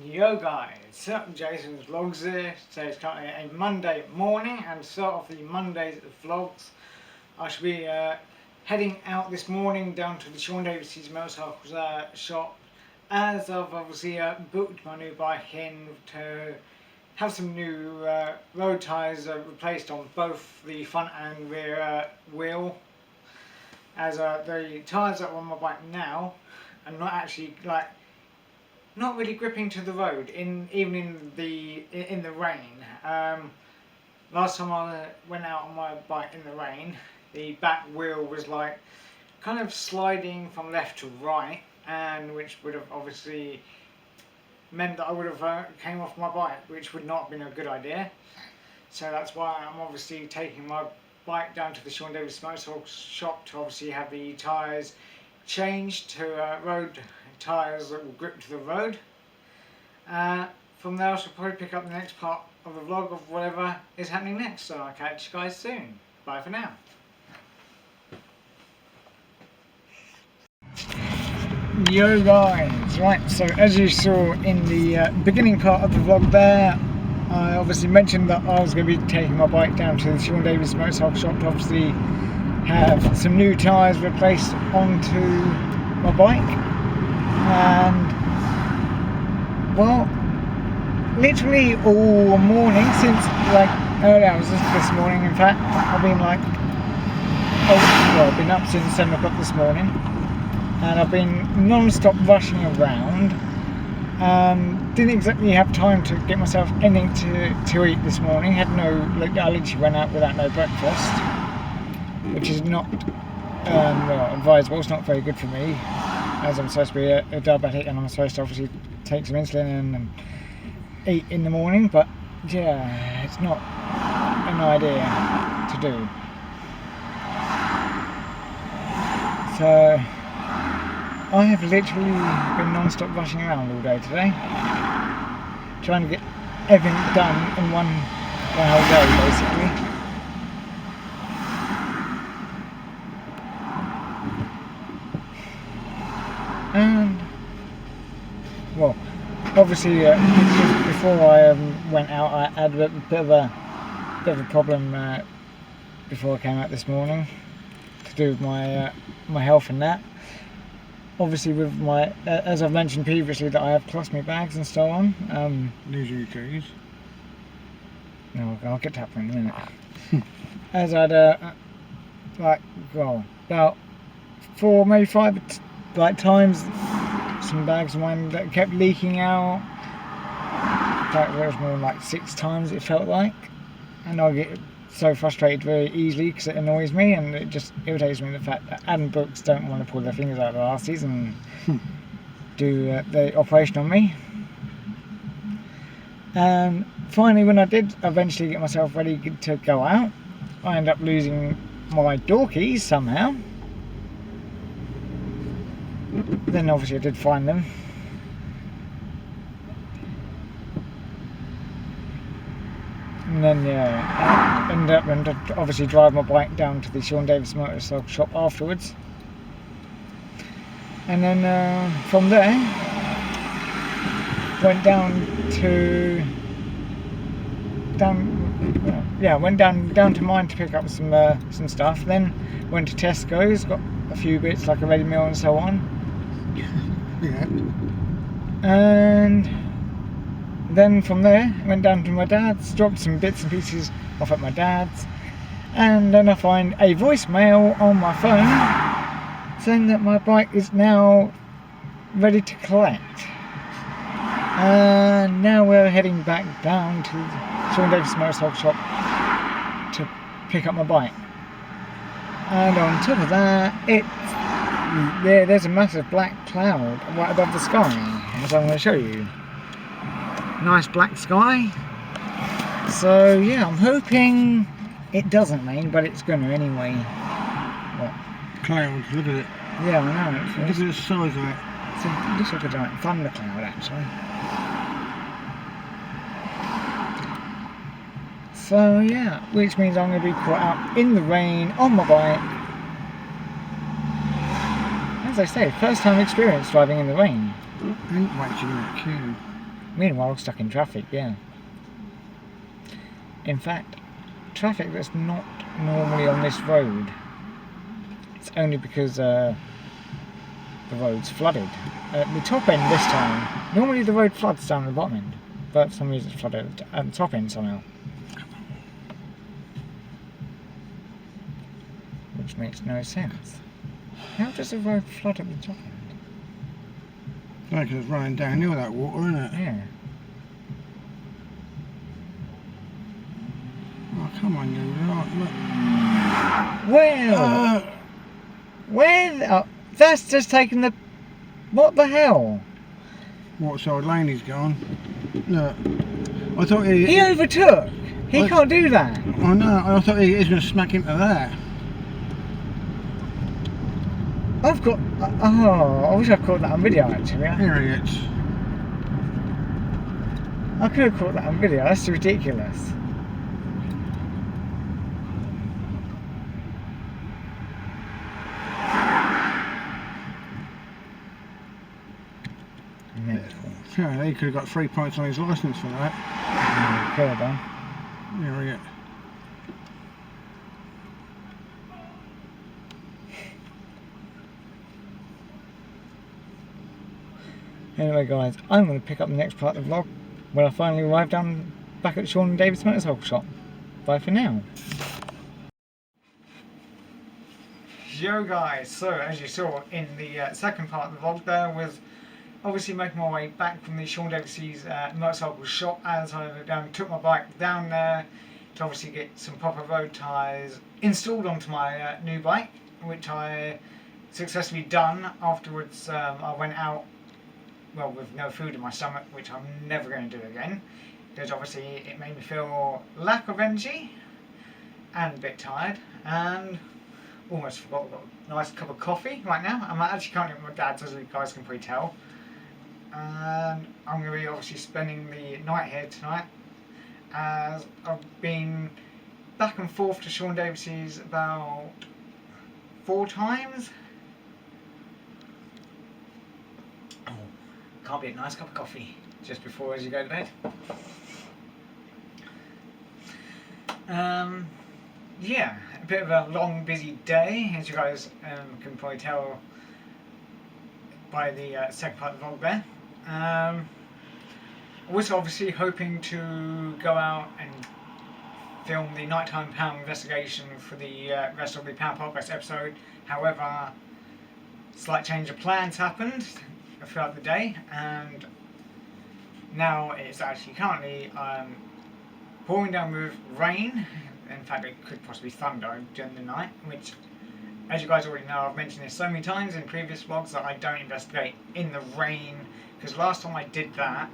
Yo guys, Jason's Vlogs here. Today is currently a Monday morning, and to start off the Monday's vlogs, I shall be heading out this morning down to the Sean Davis' motorcycles shop, as I've obviously booked my new bike in to have some new road tyres replaced on both the front and rear wheel, as the tyres that are on my bike now are not actually not really gripping to the road, even in the rain. Last time I went out on my bike in the rain, the back wheel was kind of sliding from left to right, and which would have obviously meant that I would have came off my bike, which would not have been a good idea. So that's why I'm obviously taking my bike down to the Sean Davis Motorcycle shop to obviously have the tyres changed to road tyres that will grip to the road. From there I shall probably pick up the next part of the vlog of whatever is happening next, so I'll catch you guys soon. Bye for now. Yo guys, right, so as you saw in the beginning part of the vlog there, I obviously mentioned that I was going to be taking my bike down to the Sean Davis Motorcycle shop to obviously have some new tyres replaced onto my bike. And well, literally all morning, since early hours this morning, in fact, I've been I've been up since 7 o'clock this morning, and I've been non-stop rushing around. Didn't exactly have time to get myself anything to eat this morning. I literally went out without no breakfast, which is not advisable. It's not very good for me, as I'm supposed to be a diabetic, and I'm supposed to obviously take some insulin and eat in the morning, but yeah, it's not an idea to do. So I have literally been non-stop rushing around all day today, trying to get everything done in one whole day, basically. And well, obviously before I went out, I had a bit of a problem before I came out this morning, to do with my health and that. Obviously with my, as I've mentioned previously, that I have colostomy bags and so on. These are your keys. No, I'll get to that in a minute. As I'd about 4, maybe 5 times, some bags of mine that kept leaking out. There was more like 6 times it felt like, and I get so frustrated very easily because it annoys me, and it just irritates me, the fact that Adam Brooks don't want to pull their fingers out of their asses and do the operation on me. And finally, when I did eventually get myself ready to go out, I ended up losing my door keys somehow. Then obviously I did find them. And then I ended up having to obviously drive my bike down to the Sean Davis Motorcycle shop afterwards. And then from there, went down to mine to pick up some stuff. Then went to Tesco's, got a few bits like a ready meal and so on. Yeah. And then from there, went down to my dad's, dropped some bits and pieces off at my dad's, and then I find a voicemail on my phone saying that my bike is now ready to collect. And now we're heading back down to the Sean Davis Motorcycle shop to pick up my bike. And on top of that, there's a massive black cloud right above the sky, as I'm going to show you. Nice black sky. So yeah, I'm hoping it doesn't rain, but it's going to anyway. What? Clouds, look at it. Yeah, I know. Look at the size of it. It looks like a giant thundercloud, actually. So yeah, which means I'm going to be caught out in the rain on my bike. As I say, first time experience driving in the rain. Ain't much in that queue. Meanwhile, stuck in traffic, yeah. In fact, traffic that's not normally on this road. It's only because the road's flooded. The top end this time, normally the road floods down the bottom end, but for some reason it's flooded at the top end somehow. Which makes no sense. How does the road flood at the top end? Like it's running downhill, that water, isn't it? Yeah. Oh, come on, you lot, look. Well, where? That's just taking the. What the hell? What side lane he's gone? Look. I thought He overtook. He What? can't do that. I know, I thought he was going to smack into that. I've got. Oh, I wish I caught that on video actually. Idiots. I could have caught that on video. That's ridiculous. Mental. Yeah, he could have got 3 points on his licence for that. Could have done. Idiot. Anyway, guys, I'm going to pick up the next part of the vlog when I finally arrive down back at Sean and David's motorcycle shop. Bye for now. Yo guys, so as you saw in the second part of the vlog there was obviously making my way back from the Sean Davies motorcycle shop as I took my bike down there to obviously get some proper road tyres installed onto my new bike, which I successfully done. Afterwards I went out, well, with no food in my stomach, which I'm never going to do again, because obviously it made me feel lack of energy and a bit tired, and almost forgot I've got a nice cup of coffee right now. I'm actually currently at my dad's, as you guys can probably tell, and I'm going to be obviously spending the night here tonight, as I've been back and forth to Sean Davies about 4 times. Can't beat a nice cup of coffee just before as you go to bed. Yeah, a bit of a long busy day, as you guys can probably tell by the second part of the vlog there. I was obviously hoping to go out and film the nighttime pound investigation for the rest of the Pound Podcast episode. However, slight change of plans happened throughout the day, and now it's actually currently pouring down with rain. In fact, it could possibly thunder during the night, which, as you guys already know, I've mentioned this so many times in previous vlogs that I don't investigate in the rain, because last time I did that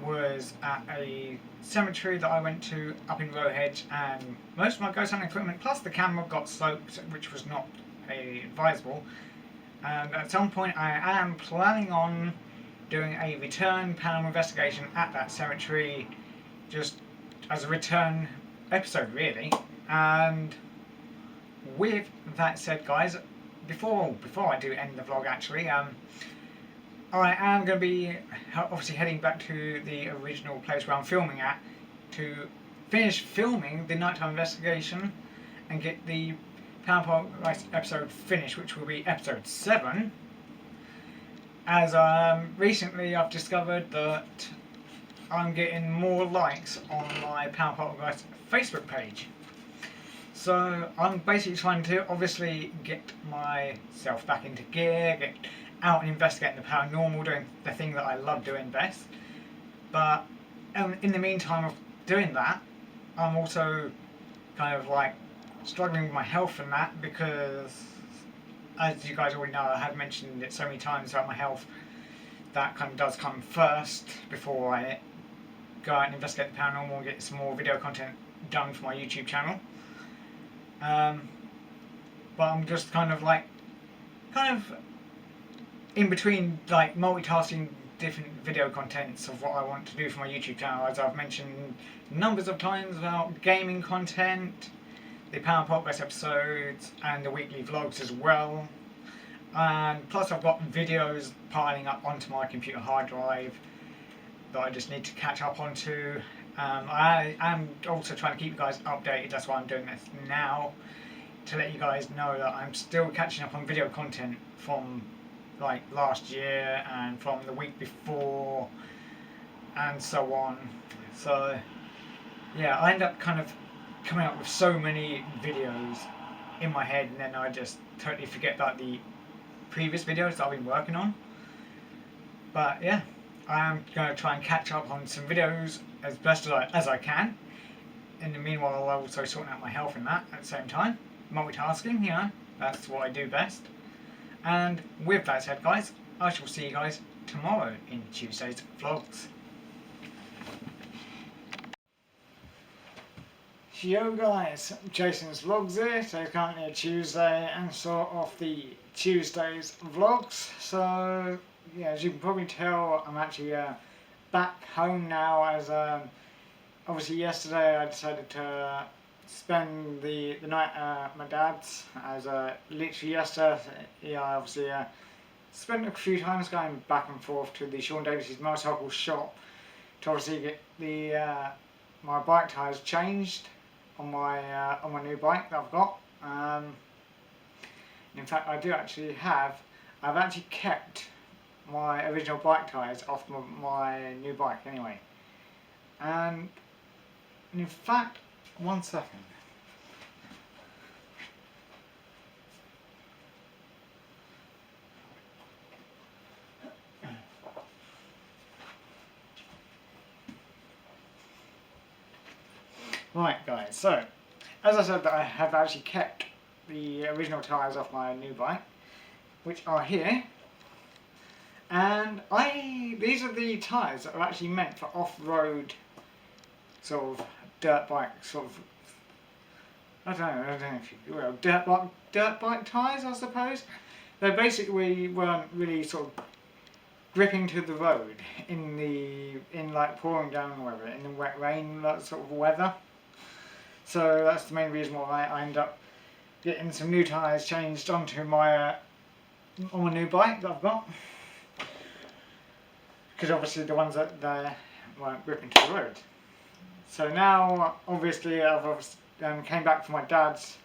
was at a cemetery that I went to up in Rowhedge, and most of my ghost hunting equipment plus the camera got soaked, which was not advisable. And at some point I am planning on doing a return paranormal investigation at that cemetery, just as a return episode really. And with that said, guys, before I do end the vlog actually, I am going to be obviously heading back to the original place where I'm filming at to finish filming the nighttime investigation and get the Pound Podcast episode finished, which will be episode 7, as recently I've discovered that I'm getting more likes on my Pound Podcast Facebook page. So I'm basically trying to obviously get myself back into gear, get out and investigating the paranormal, doing the thing that I love doing best. But in the meantime of doing that, I'm also kind of like struggling with my health and that, because as you guys already know, I have mentioned it so many times about my health, that kind of does come first before I go out and investigate the paranormal and get some more video content done for my YouTube channel. But I'm just kind of in between, like multitasking different video contents of what I want to do for my YouTube channel, as I've mentioned numbers of times about gaming content, the Pound Podcast episodes, and the weekly vlogs as well. And plus I've got videos piling up onto my computer hard drive that I just need to catch up onto. I am also trying to keep you guys updated. That's why I'm doing this now, to let you guys know that I'm still catching up on video content from like last year and from the week before and so on. So yeah, I end up kind of coming up with so many videos in my head, and then I just totally forget about the previous videos that I've been working on. But yeah, I'm going to try and catch up on some videos as best as I can. In the meanwhile, I'm also sorting out my health and that at the same time. Multitasking, you know, that's what I do best. And with that said, guys, I shall see you guys tomorrow in Tuesday's vlogs. Yo guys, Jason's Vlogs here. So it's currently a Tuesday and sort of the Tuesday's vlogs. So yeah, as you can probably tell, I'm actually back home now, as obviously yesterday I decided to spend the night at my dad's, as literally yesterday, yeah, I obviously spent a few times going back and forth to the Sean Davis' motorcycle shop to obviously get the my bike tyres changed on my new bike that I've got. In fact, I've actually kept my original bike tyres off my new bike anyway. And in fact, one second. Right guys, so as I said, that I have actually kept the original tyres off my new bike, which are here. And these are the tyres that are actually meant for off-road sort of dirt bike sort of, I don't know if you will, dirt bike tyres, I suppose. They basically weren't really sort of gripping to the road in like pouring down weather, in the wet rain, that sort of weather. So that's the main reason why I end up getting some new tyres changed onto my on my new bike that I've got. Because obviously the ones that they weren't gripping to the road. So now obviously I've came back from my dad's,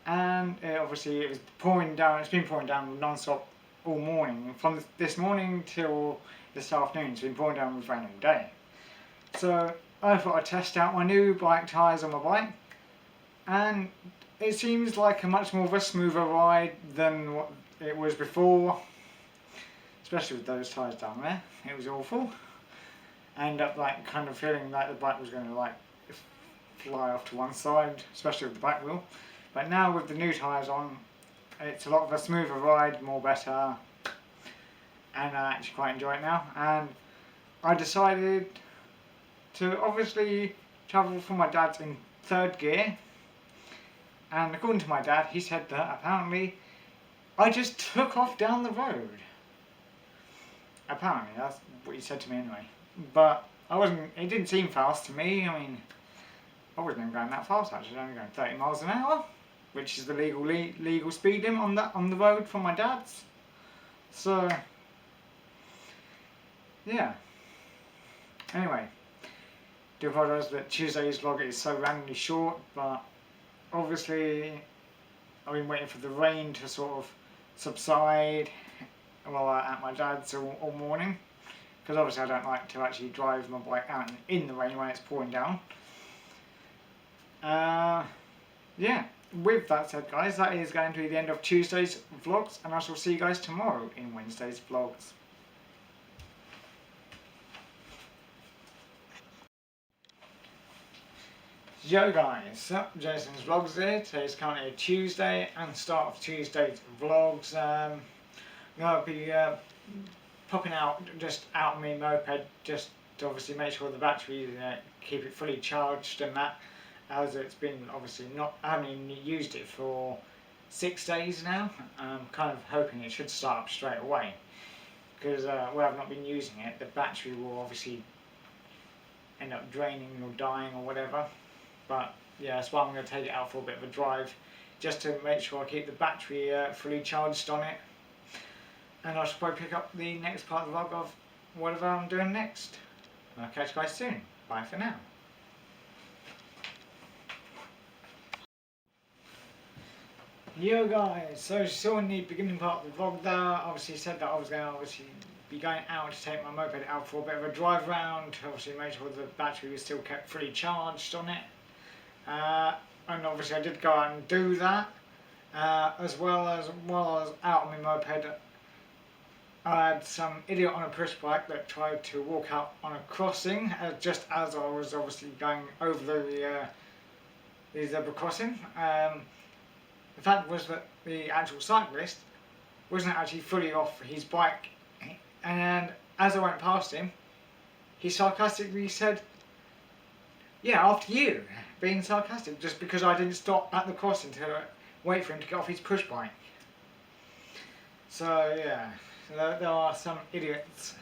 and obviously it was pouring down. It's been pouring down non-stop all morning, from this morning till this afternoon. It's been pouring down with rain all day. So I thought I'd test out my new bike tyres on my bike, and it seems like a much more of a smoother ride than what it was before, especially with those tyres down there. It was awful. I ended up like kind of feeling like the bike was going to like fly off to one side, especially with the back wheel. But now with the new tyres on, it's a lot of a smoother ride, more better, and I actually quite enjoy it now. And I decided to obviously travel from my dad's in third gear, and according to my dad, he said that apparently I just took off down the road. Apparently, that's what he said to me anyway. But it didn't seem fast to me. I mean, I wasn't even going that fast actually. I was only going 30 miles an hour, which is the legal speed limit on the road from my dad's. So yeah. Anyway, do apologise that Tuesday's vlog is so randomly short, but obviously I've been waiting for the rain to sort of subside while I'm at my dad's all morning, because obviously I don't like to actually drive my bike out in the rain when it's pouring down. Yeah, with that said guys, that is going to be the end of Tuesday's vlogs, and I shall see you guys tomorrow in Wednesday's vlogs. Yo guys, so Jason's Vlogs here. Today's currently a Tuesday and the start of Tuesday's vlogs. I'm going to be popping out just out on my moped, just to obviously make sure the battery, keep it fully charged and that, as it's been obviously I haven't even used it for 6 days now. I'm kind of hoping it should start up straight away, because where I've not been using it, the battery will obviously end up draining or dying or whatever. But yeah, that's why I'm going to take it out for a bit of a drive, just to make sure I keep the battery fully charged on it. And I should probably pick up the next part of the vlog of whatever I'm doing next. I'll catch you guys soon. Bye for now. Yo guys, so as you saw in the beginning part of the vlog there, obviously said that I was going to obviously be going out to take my moped out for a bit of a drive around to obviously make sure the battery was still kept fully charged on it. And obviously I did go out and do that. As well as while I was out on my moped, I had some idiot on a push bike that tried to walk out on a crossing just as I was obviously going over the zebra crossing. The fact was that the actual cyclist wasn't actually fully off his bike, and as I went past him, he sarcastically said, "Yeah, after you," being sarcastic, just because I didn't stop at the crossing to wait for him to get off his push bike. So yeah, there are some idiots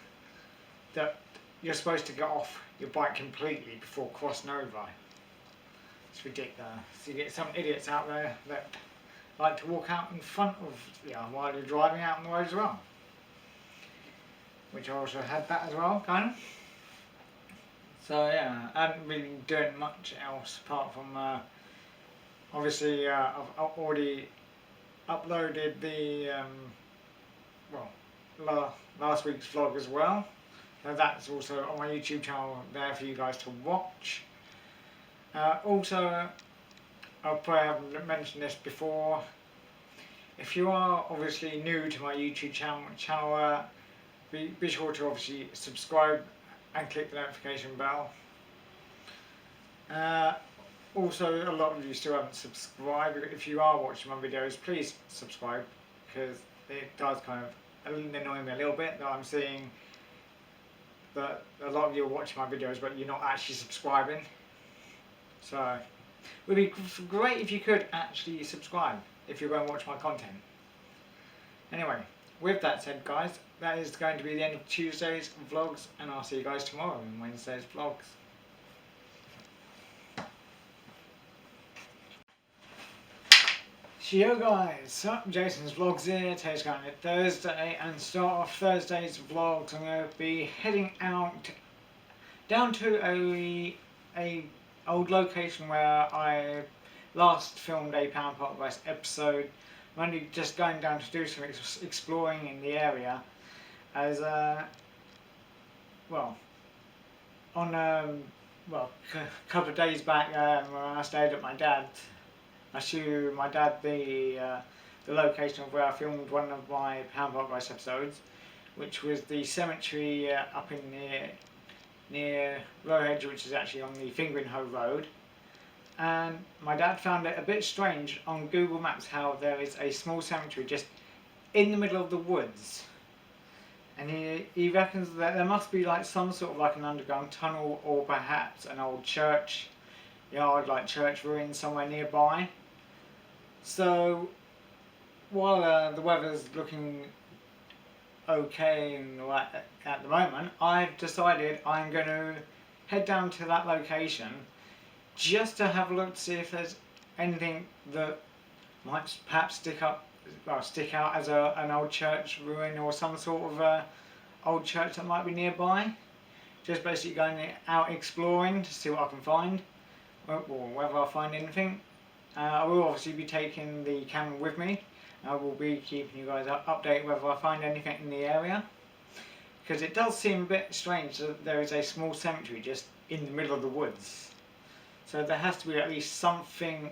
that you're supposed to get off your bike completely before crossing over. It's ridiculous. You get some idiots out there that like to walk out in front of you while you're driving out on the road as well. Which I also had that as well, kind of. So yeah, I haven't really been doing much else apart from obviously I've already uploaded the last week's vlog as well. So that's also on my YouTube channel there for you guys to watch. Also, I probably haven't mentioned this before. If you are obviously new to my YouTube channel, be sure to obviously subscribe and click the notification bell. Also, a lot of you still haven't subscribed. If you are watching my videos, please subscribe, because it does kind of annoy me a little bit that I'm seeing that a lot of you are watching my videos but you're not actually subscribing. So it would be great if you could actually subscribe if you're going to watch my content. Anyway, with that said guys, that is going to be the end of Tuesday's vlogs, and I'll see you guys tomorrow in Wednesday's vlogs. Yo guys, so Jason's Vlogs here. Today's going to Thursday, and start off Thursday's vlogs I'm going to be heading out down to a old location where I last filmed a Pound Pot West episode. I'm only just going down to do some exploring in the area, as well, on a couple of days back when I stayed at my dad's, I showed my dad the location of where I filmed one of my Pound Pot West episodes, which was the cemetery up in near Rowhedge, which is actually on the Fingering Hoe Road. And my dad found it a bit strange on Google Maps how there is a small cemetery just in the middle of the woods, and he reckons that there must be like some sort of like an underground tunnel, or perhaps an old church yard, like church ruins somewhere nearby. So while the weather's looking okay and at the moment, I've decided I'm going to head down to that location just to have a look to see if there's anything that might perhaps stick out as an old church ruin, or some sort of old church that might be nearby. Just basically going out exploring to see what I can find, or whether I find anything. I will obviously be taking the camera with me. I will be keeping you guys updated whether I find anything in the area, because it does seem a bit strange that there is a small cemetery just in the middle of the woods. So there has to be at least something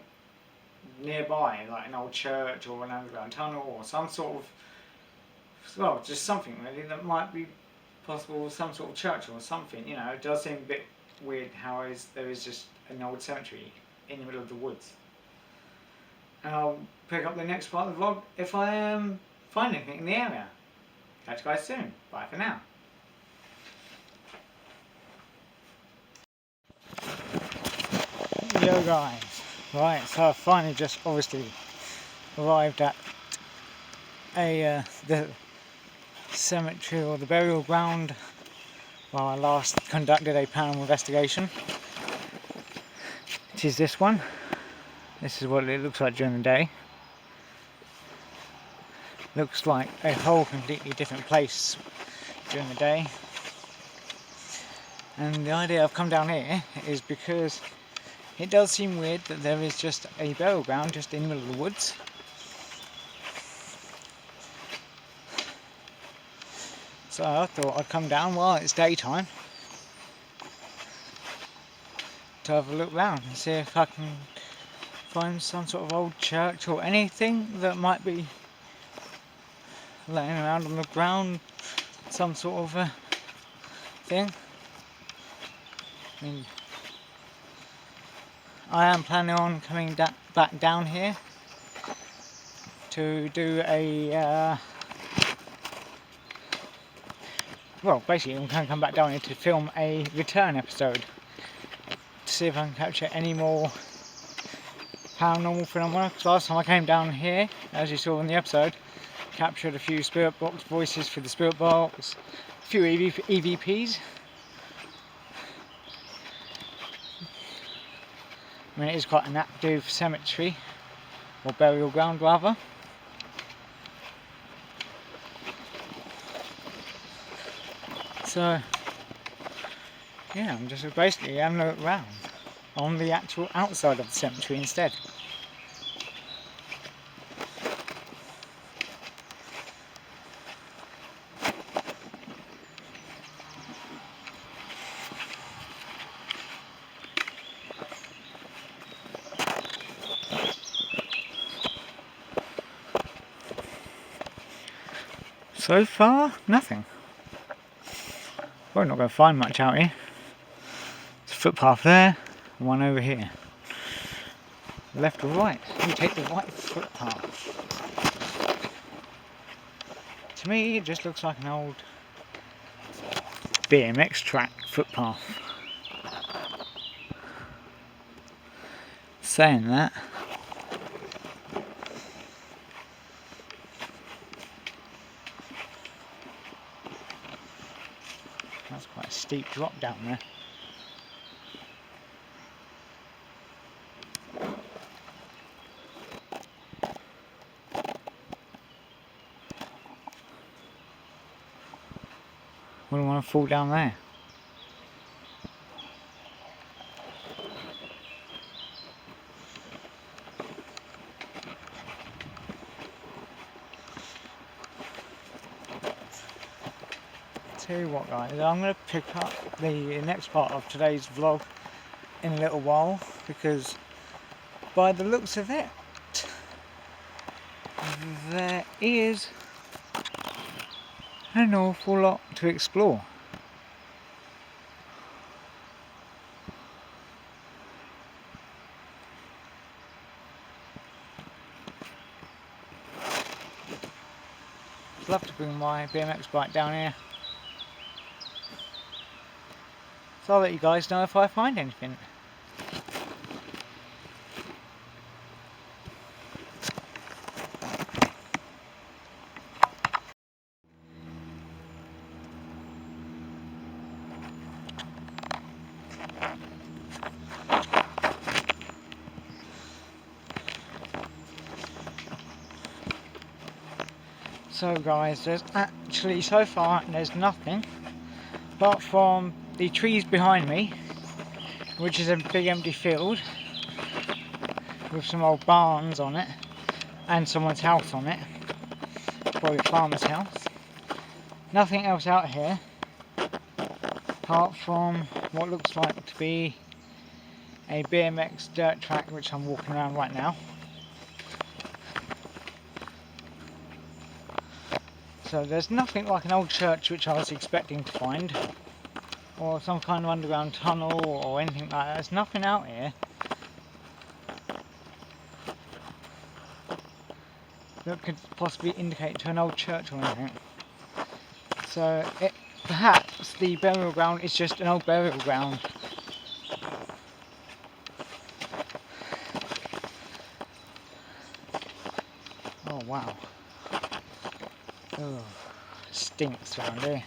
nearby, like an old church or an underground tunnel or some sort of, well, just something really that might be possible, some sort of church or something. You know, it does seem a bit weird how there is just an old cemetery in the middle of the woods. And I'll pick up the next part of the vlog if I find anything in the area. Catch you guys soon. Bye for now. Yo guys, right, so I've finally just obviously arrived at the cemetery, or the burial ground, where I last conducted a paranormal investigation, which is this one. This is what it looks like during the day. Looks like a whole completely different place during the day. And the idea I've come down here is because it does seem weird that there is just a burial ground just in the middle of the woods. So I thought I'd come down while it's daytime to have a look round and see if I can find some sort of old church or anything that might be laying around on the ground, some sort of thing. I mean, I am planning on coming back down here to do a well, basically I'm going to come back down here to film a return episode to see if I can capture any more paranormal phenomena, because last time I came down here, as you saw in the episode, captured a few spirit box voices for the spirit box, a few EVPs. I mean, it is quite an active cemetery, or burial ground rather. So, yeah, I'm just basically having a look around on the actual outside of the cemetery instead. So far, nothing. We're not going to find much out here. There's a footpath there, one over here. Left or right? You take the right footpath. To me, it just looks like an old BMX track footpath. Saying that, that's quite a steep drop down there. Wouldn't want to fall down there. Tell you what guys, I'm going to pick up the next part of today's vlog in a little while, because by the looks of it, there is an awful lot to explore. I'd love to bring my BMX bike down here, so I'll let you guys know if I find anything. So guys, there's actually so far there's nothing apart from the trees behind me, which is a big empty field with some old barns on it and someone's house on it, probably a farmer's house. Nothing else out here apart from what looks like to be a BMX dirt track which I'm walking around right now. So there's nothing like an old church which I was expecting to find, or some kind of underground tunnel or anything like that. There's nothing out here that could possibly indicate to an old church or anything. So perhaps the burial ground is just an old burial ground. Oh wow. Oh, stinks around here.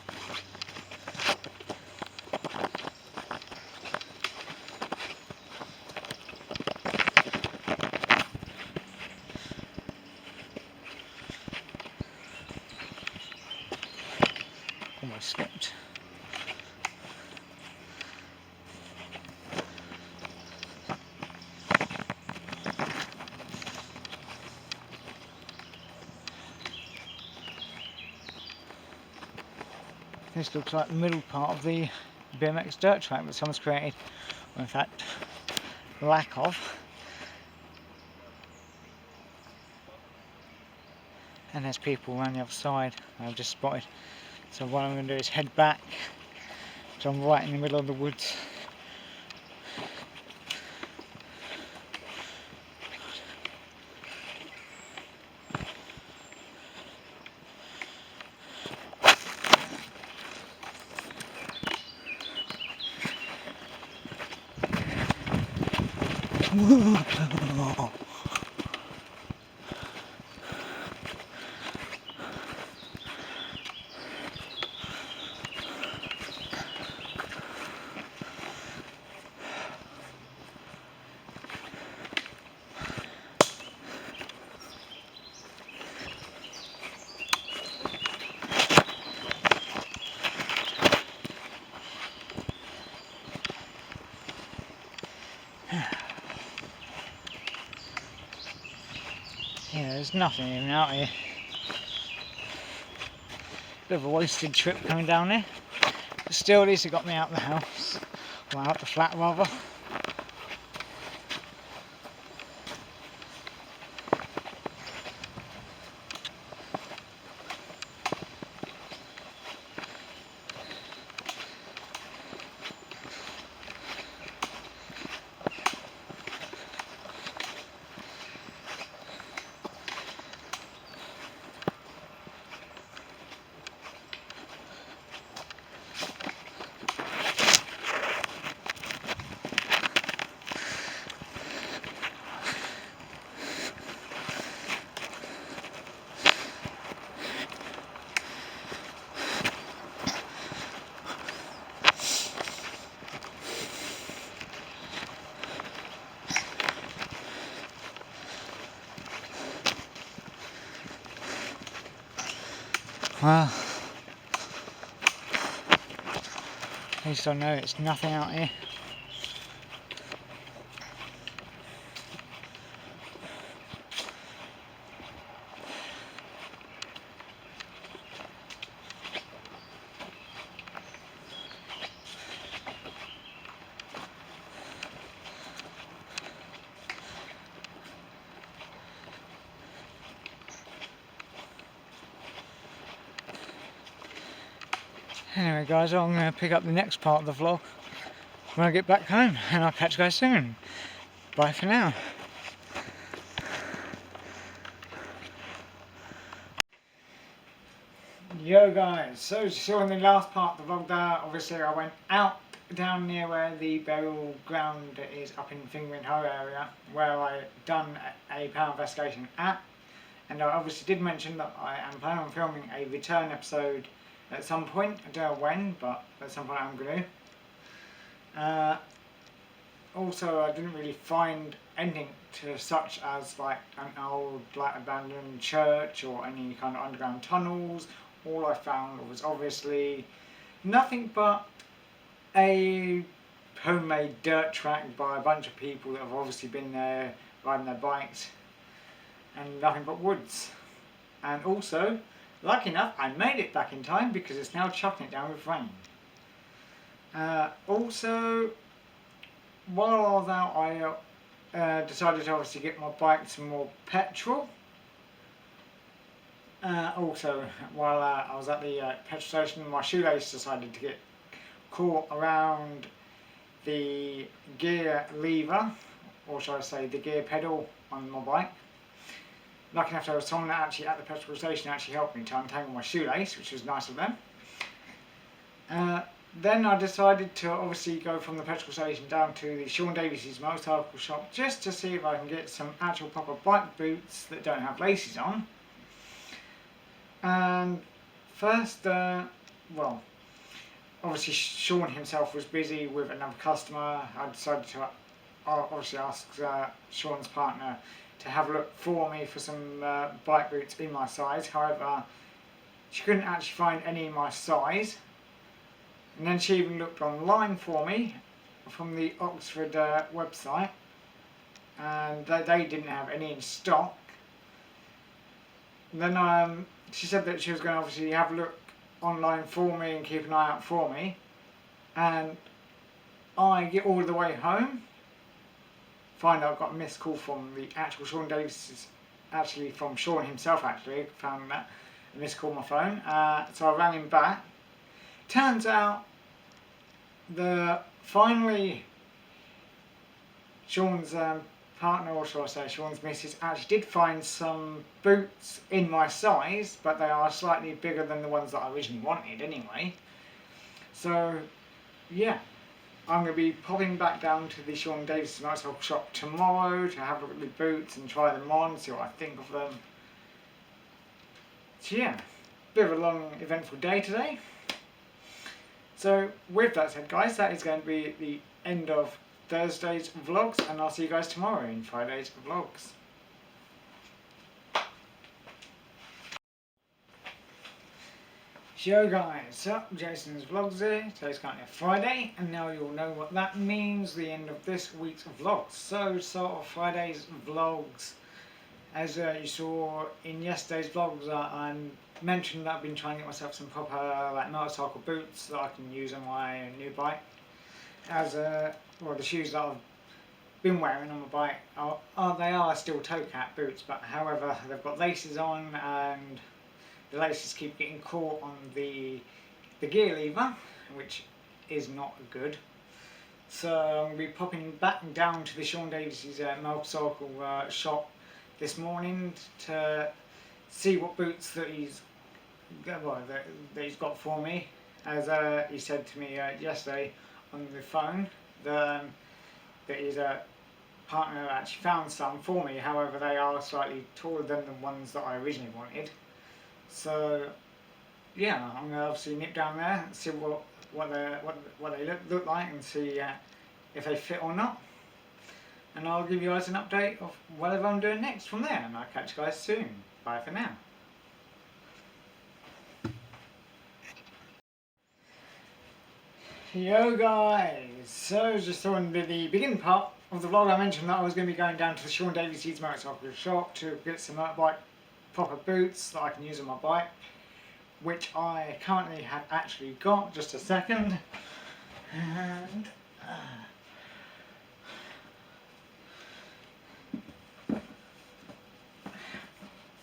Almost slipped. This looks like the middle part of the BMX dirt track that someone's created, or in fact, lack of. And there's people around the other side I've just spotted. So what I'm going to do is head back, so I'm right in the middle of the woods. Yeah, there's nothing even out here. Bit of a wasted trip coming down there. But still, at least it got me out of the house. Well, out the flat rather. Well, at least I know it's nothing out here. Anyway guys, I'm going to pick up the next part of the vlog when I get back home, and I'll catch you guys soon. Bye for now. Yo guys, so as you saw in the last part of the vlog there, obviously I went out down near where the burial ground is up in Fingering Hoe area, where I done a power investigation at, and I obviously did mention that I am planning on filming a return episode at some point. I don't know when, but at some point I'm going to. Also, I didn't really find anything to such as like an old abandoned church or any kind of underground tunnels. All I found was obviously nothing but a homemade dirt track by a bunch of people that have obviously been there riding their bikes, and nothing but woods. And also, lucky enough, I made it back in time because it's now chucking it down with rain. Also, while I was out, I decided to obviously get my bike some more petrol. Also, while I was at the petrol station, my shoelace decided to get caught around the gear lever, or should I say the gear pedal on my bike. Lucky enough, there was someone actually at the petrol station actually helped me to untangle my shoelace, which was nice of them. Then I decided to obviously go from the petrol station down to the Sean Davies' motorcycle shop just to see if I can get some actual proper bike boots that don't have laces on. And first, well, obviously Sean himself was busy with another customer. I decided to obviously ask Sean's partner to have a look for me for some bike boots in my size. However, she couldn't actually find any in my size. And then she even looked online for me from the Oxford website, and they didn't have any in stock. And then she said that she was going to obviously have a look online for me and keep an eye out for me, and I get all the way home, find out I've got a missed call from the actual Sean Davis, actually from Sean himself actually, found that, a missed call on my phone, so I rang him back. Turns out finally Sean's partner, or shall I say Sean's missus, actually did find some boots in my size, but they are slightly bigger than the ones that I originally wanted anyway. So yeah, I'm going to be popping back down to the Sean Davis Motorcycle shop tomorrow to have a look at the boots and try them on, see what I think of them. So yeah, bit of a long eventful day today. So with that said guys, that is going to be the end of Thursday's vlogs, and I'll see you guys tomorrow in Friday's vlogs. Yo guys, so Jason's vlogs here. Today's currently a Friday, and now you'll know what that means, the end of this week's vlogs. So start off Friday's vlogs. As you saw in yesterday's vlogs, I mentioned that I've been trying to get myself some proper motorcycle boots that I can use on my new bike. As well, the shoes that I've been wearing on my bike they are still toe cap boots, but however they've got laces on, and the laces keep getting caught on the gear lever, which is not good. So I'm going to be popping back down to the Sean Davis's motorcycle shop this morning to see what boots that he's got for me. As he said to me yesterday on the phone, that his partner actually found some for me. However, they are slightly taller than the ones that I originally wanted. So yeah, I'm going to obviously nip down there and see what they look like, and see if they fit or not. And I'll give you guys an update of whatever I'm doing next from there, and I'll catch you guys soon. Bye for now. Yo guys, so just on the beginning part of the vlog, I mentioned that I was going to be going down to the Sean Davis's motorcycle shop to get some motorbike proper boots that I can use on my bike, which I currently have actually got. Just a second. And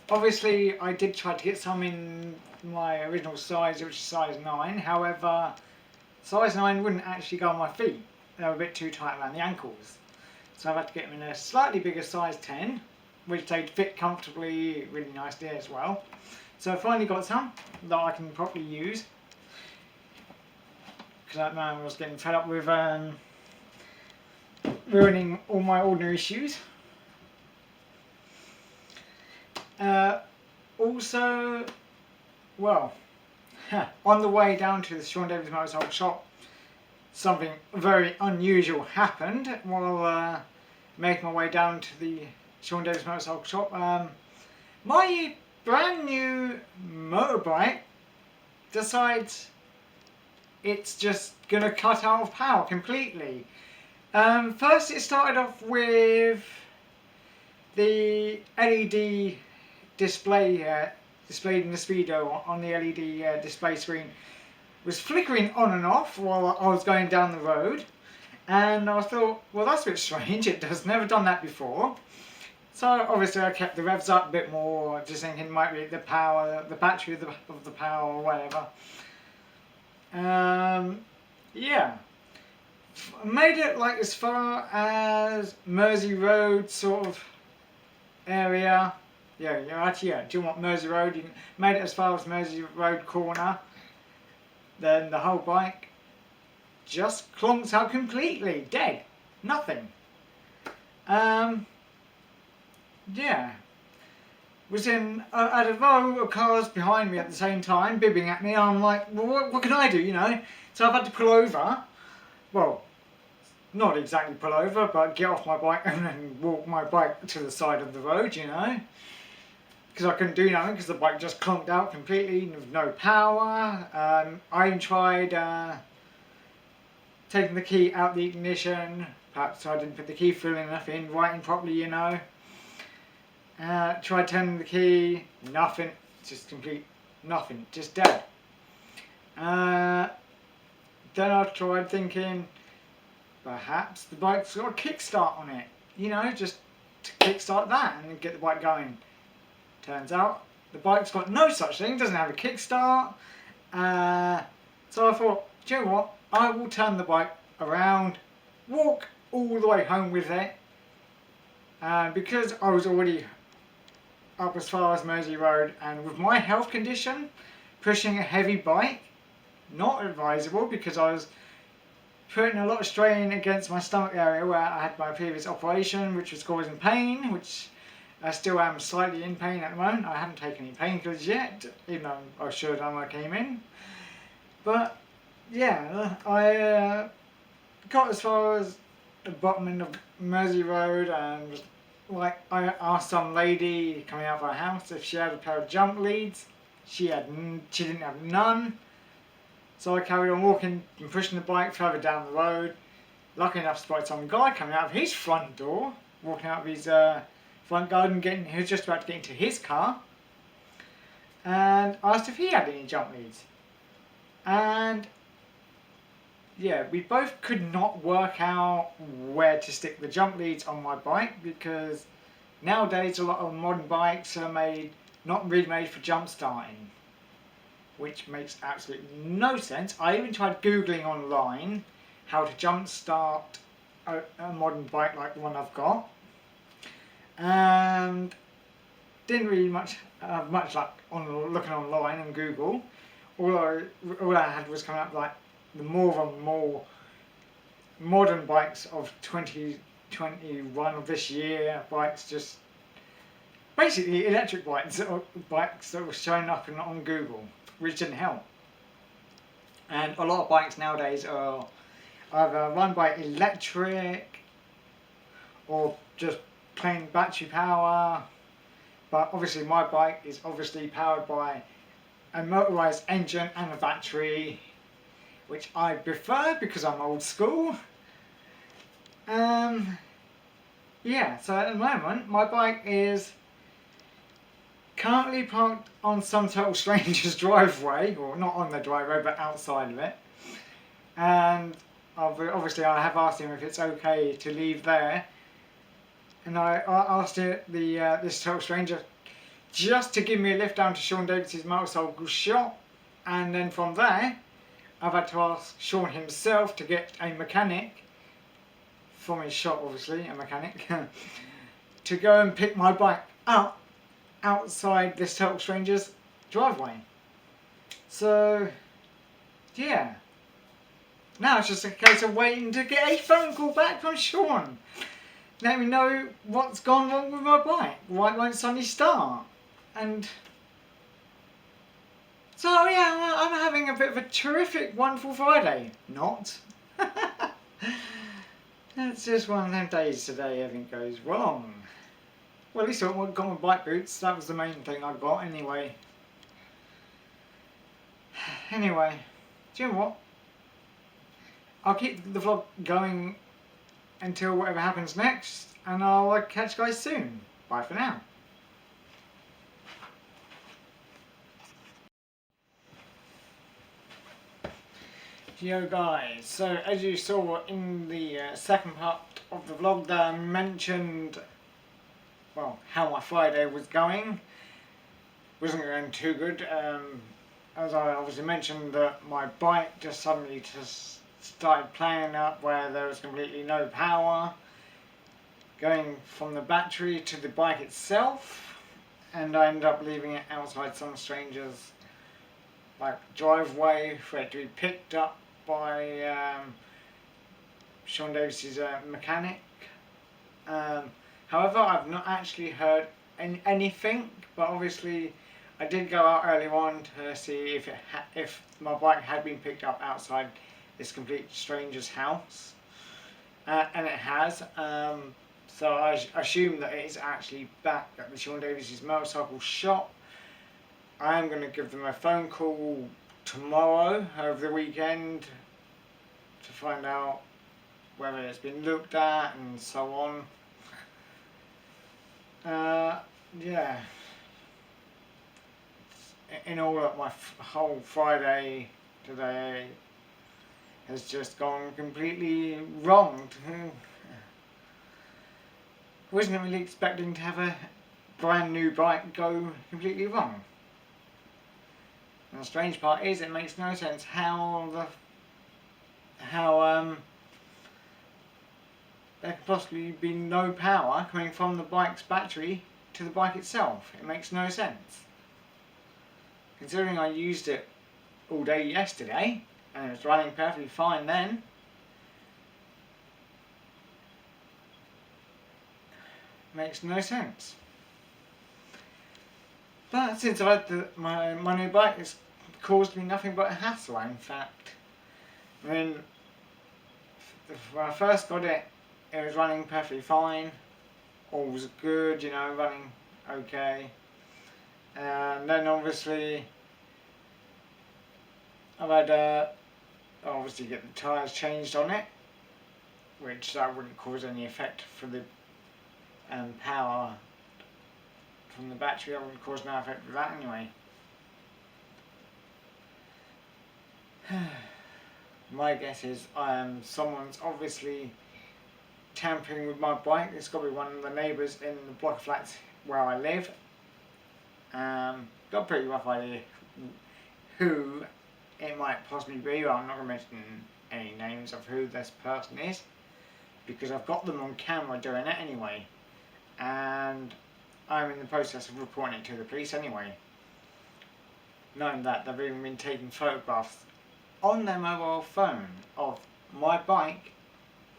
obviously I did try to get some in my original size, which is size 9. However, size 9 wouldn't actually go on my feet. They were a bit too tight around the ankles. So I've had to get them in a slightly bigger size 10, which they'd fit comfortably, really nicely as well. So I finally got some that I can properly use, because I was getting fed up with ruining all my ordinary shoes. Also, well, on the way down to the Sean Davis Motorcycle shop, something very unusual happened while making my way down to the Sean Davis Motorcycle shop. My brand new motorbike decides it's just going to cut out of power completely. First it started off with the LED display displayed in the speedo on the LED display screen was flickering on and off while I was going down the road, and I thought, well, that's a bit strange, it has never done that before. So obviously I kept the revs up a bit more, just thinking it might be the power, the battery of the power or whatever. Yeah, made it like as far as Mersey Road sort of area. Yeah, do you want Mersey Road? You made it as far as Mersey Road corner. Then the whole bike just clonks out completely, dead, nothing. Yeah, was in at a row of cars behind me at the same time, bibbing at me. I'm like, well, what can I do, you know? So I've had to pull over. Well, not exactly pull over, but get off my bike and then walk my bike to the side of the road, you know? Because I couldn't do nothing because the bike just clunked out completely with no power. I tried taking the key out the ignition. Perhaps I didn't put the key full enough in, writing properly, you know. Tried turning the key, nothing, just complete nothing, just dead. Then I tried thinking, perhaps the bike's got a kickstart on it. You know, just to kickstart that and get the bike going. Turns out the bike's got no such thing, doesn't have a kickstart. So I thought, do you know what? I will turn the bike around, walk all the way home with it. Because I was already up as far as Mersey Road, and with my health condition, pushing a heavy bike, not advisable, because I was putting a lot of strain against my stomach area where I had my previous operation, which was causing pain, which I still am slightly in pain at the moment. I haven't taken any painkillers yet, even though I should when I came in. But yeah, I got as far as the bottom end of Mersey Road, and like I asked some lady coming out of her house if she had a pair of jump leads. She didn't have none. So I carried on walking and pushing the bike further down the road. Lucky enough to spot some guy coming out of his front door, walking out of his front garden, he was just about to get into his car, and asked if he had any jump leads. And yeah, we both could not work out where to stick the jump leads on my bike, because nowadays a lot of modern bikes are not really made for jump starting, which makes absolutely no sense. I even tried googling online how to jump start a modern bike like the one I've got, and didn't really have much luck on looking online on Google. All I had was coming up like the more modern bikes of 2021 of this year, bikes, just basically electric bikes that were showing up on Google, which didn't help. And a lot of bikes nowadays are either run by electric or just plain battery power. But obviously my bike is obviously powered by a motorised engine and a battery, which I prefer because I'm old school. Yeah, so at the moment my bike is currently parked on some total stranger's driveway, or not on the driveway but outside of it, and obviously I have asked him if it's okay to leave there, and I asked this total stranger just to give me a lift down to Sean Davis's motorcycle shop, and then from there I've had to ask Sean himself to get a mechanic from his shop, obviously a mechanic, to go and pick my bike up outside this total stranger's driveway. So yeah, now it's just a case of waiting to get a phone call back from Sean. Let me know what's gone wrong with my bike, why it won't suddenly start. And so yeah, I'm having a bit of a terrific, wonderful Friday. Not. It's just one of them days today, everything goes wrong. Well, at least I got my bike boots, that was the main thing I got anyway. Anyway, do you know what? I'll keep the vlog going until whatever happens next, and I'll catch you guys soon. Bye for now. Yo guys, so as you saw in the second part of the vlog that I mentioned, well, how my Friday was going. Wasn't going too good. As I obviously mentioned, that my bike just suddenly started playing up where there was completely no power going from the battery to the bike itself, and I ended up leaving it outside some stranger's driveway for it to be picked up by Sean Davis's mechanic. However, I've not actually heard anything, but obviously I did go out earlier on to see if my bike had been picked up outside this complete stranger's house, and it has. So I assume that it is actually back at the Sean Davis's motorcycle shop. I am going to give them a phone call tomorrow over the weekend to find out whether it's been looked at and so on. Yeah. In all, my whole Friday today has just gone completely wrong. Wasn't really expecting to have a brand new bike go completely wrong. And the strange part is it makes no sense how there could possibly be no power coming from the bike's battery to the bike itself. It makes no sense. Considering I used it all day yesterday and it was running perfectly fine then. Makes no sense. But since I've had my new bike, it's caused me nothing but a hassle, in fact. I mean, when I first got it, it was running perfectly fine. All was good, you know, running okay. And then obviously, I've had obviously get the tyres changed on it, which that wouldn't cause any effect for the power from the battery. That wouldn't cause no effect with that anyway. My guess is someone's obviously tampering with my bike. It's got to be one of the neighbours in the block of flats where I live. Got a pretty rough idea who it might possibly be, but I'm not going to mention any names of who this person is because I've got them on camera doing it anyway, and I'm in the process of reporting it to the police anyway, knowing that they've even been taking photographs on their mobile phone of my bike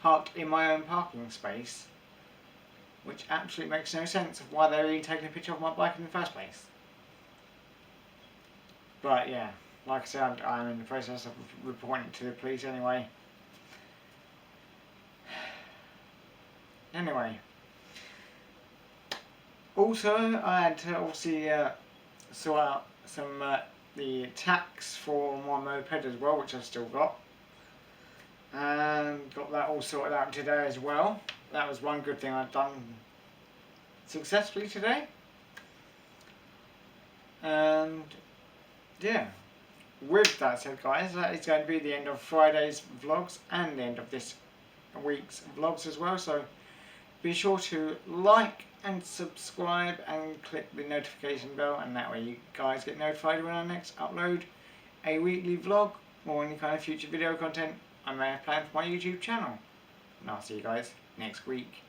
parked in my own parking space, which absolutely makes no sense of why they're even taking a picture of my bike in the first place. But yeah, like I said, I'm in the process of reporting it to the police anyway. Anyway, also I had to obviously sort out some the tax for my moped as well, which I've still got, and got that all sorted out today as well. That was one good thing I've done successfully today. And yeah, with that said guys, that is going to be the end of Friday's vlogs and the end of this week's vlogs as well, so be sure to like and subscribe and click the notification bell, and that way you guys get notified when I next upload a weekly vlog or any kind of future video content I may have planned for my YouTube channel. And I'll see you guys next week.